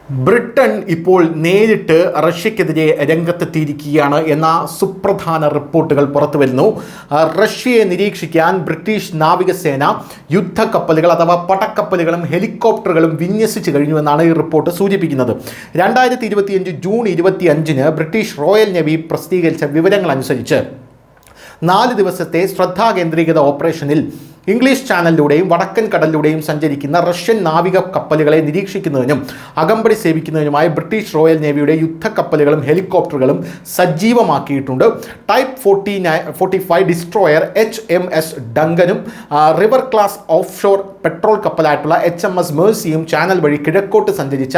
Britain ഇപ്പോൾ നേരിട്ട് റഷ്യക്കെതിരെ രംഗത്തെത്തിയിരിക്കുകയാണ് എന്ന സുപ്രധാന റിപ്പോർട്ടുകൾ പുറത്തുവരുന്നു. റഷ്യയെ നിരീക്ഷിക്കാൻ ബ്രിട്ടീഷ് നാവികസേന യുദ്ധക്കപ്പലുകൾ അഥവാ പടക്കപ്പലുകളും ഹെലികോപ്റ്ററുകളും വിന്യസിച്ചു കഴിഞ്ഞുവെന്നാണ് ഈ റിപ്പോർട്ട് സൂചിപ്പിക്കുന്നത്. 2025 ജൂൺ 25 ബ്രിട്ടീഷ് റോയൽ നേവി പ്രസിദ്ധീകരിച്ച വിവരങ്ങൾ അനുസരിച്ച് 4 ദിവസത്തെ ശ്രദ്ധാകേന്ദ്രീകൃത ഓപ്പറേഷനിൽ ഇംഗ്ലീഷ് ചാനലിലൂടെയും വടക്കൻ കടലിലൂടെയും സഞ്ചരിക്കുന്ന റഷ്യൻ നാവിക കപ്പലുകളെ നിരീക്ഷിക്കുന്നതിനും അകമ്പടി സേവിക്കുന്നതിനുമായി ബ്രിട്ടീഷ് റോയൽ നേവിയുടെ യുദ്ധക്കപ്പലുകളും ഹെലികോപ്റ്ററുകളും സജീവമാക്കിയിട്ടുണ്ട്. ടൈപ്പ് 45 ഡിസ്ട്രോയർ HMS ഡങ്കനും river class offshore patrol കപ്പലായിട്ടുള്ള HMS മേഴ്സിയും ചാനൽ വഴി കിഴക്കോട്ട് സഞ്ചരിച്ച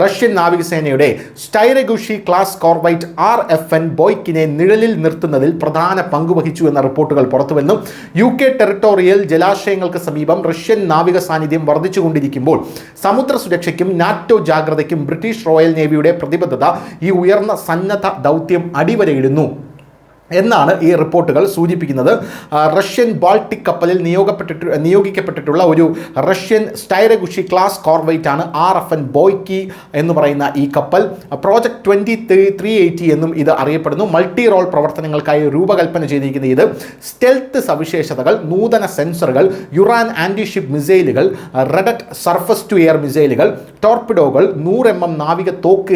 റഷ്യൻ നാവികസേനയുടെ സ്റ്റൈറഗുഷി ക്ലാസ് കോർവൈറ്റ് RFN ബോയ്ക്കിനെ നിഴലിൽ നിർത്തുന്നതിൽ പ്രധാന പങ്കുവഹിച്ചു എന്ന റിപ്പോർട്ടുകൾ പുറത്തുവന്നു. UK ടെറിട്ടോറിയൽ ജലാശയങ്ങൾക്ക് സമീപം റഷ്യൻ നാവിക സാന്നിധ്യം വർദ്ധിച്ചുകൊണ്ടിരിക്കുമ്പോൾ സമുദ്ര സുരക്ഷയ്ക്കും നാറ്റോ ജാഗ്രതയ്ക്കും ബ്രിട്ടീഷ് റോയൽ നേവിയുടെ പ്രതിബദ്ധത ഈ ഉയർന്ന സന്നദ്ധ ദൗത്യം അടിവരയിടുന്നു എന്നാണ് ഈ റിപ്പോർട്ടുകൾ സൂചിപ്പിക്കുന്നത്. റഷ്യൻ ബാൾട്ടിക് കപ്പലിൽ നിയോഗിക്കപ്പെട്ടിട്ടുള്ള ഒരു റഷ്യൻ സ്റ്റൈറഗുഷി ക്ലാസ് കോർവൈറ്റ് ആണ് RFN ബോയ്ക്കി എന്ന് പറയുന്ന ഈ കപ്പൽ. പ്രോജക്ട് 2380 എന്നും ഇത് അറിയപ്പെടുന്നു. മൾട്ടി റോൾ പ്രവർത്തനങ്ങൾക്കായി രൂപകൽപ്പന ചെയ്തിരിക്കുന്ന ഇത് സ്റ്റെൽത്ത് സവിശേഷതകൾ, നൂതന സെൻസറുകൾ, യുറാൻ ആൻറ്റിഷിപ്പ് മിസൈലുകൾ, റെഡറ്റ് സർഫസ് ടു എയർ മിസൈലുകൾ, ടോർപിഡോകൾ, 100 mm നാവിക തോക്ക്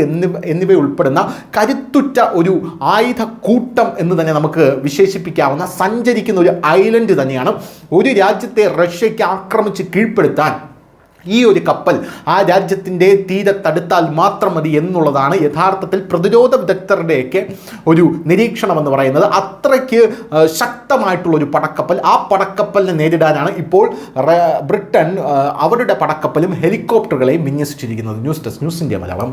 എന്നിവ ഉൾപ്പെടുന്ന കരുത്തുറ്റ ഒരു ആയുധ കൂട്ടം എന്ന് തന്നെ നമുക്ക് വിശേഷിപ്പിക്കാവുന്ന സഞ്ചരിക്കുന്ന ഒരു ഐലൻഡ് തന്നെയാണ്. ഒരു രാജ്യത്തെ റഷ്യയ്ക്ക് ആക്രമിച്ച് കീഴ്പ്പെടുത്താൻ ഈ ഒരു കപ്പൽ ആ രാജ്യത്തിൻ്റെ തീരത്തടുത്താൽ മാത്രം മതി എന്നുള്ളതാണ് യഥാർത്ഥത്തിൽ പ്രതിരോധ വിദഗ്ധരുടെയൊക്കെ ഒരു നിരീക്ഷണമെന്ന് പറയുന്നത്. അത്രയ്ക്ക് ശക്തമായിട്ടുള്ളൊരു പടക്കപ്പൽ, ആ പടക്കപ്പലിനെ നേരിടാനാണ് ഇപ്പോൾ ബ്രിട്ടൻ അവരുടെ പടക്കപ്പലും ഹെലികോപ്റ്ററുകളെയും വിന്യസിച്ചിരിക്കുന്നത്. News desk, news India Malayalam.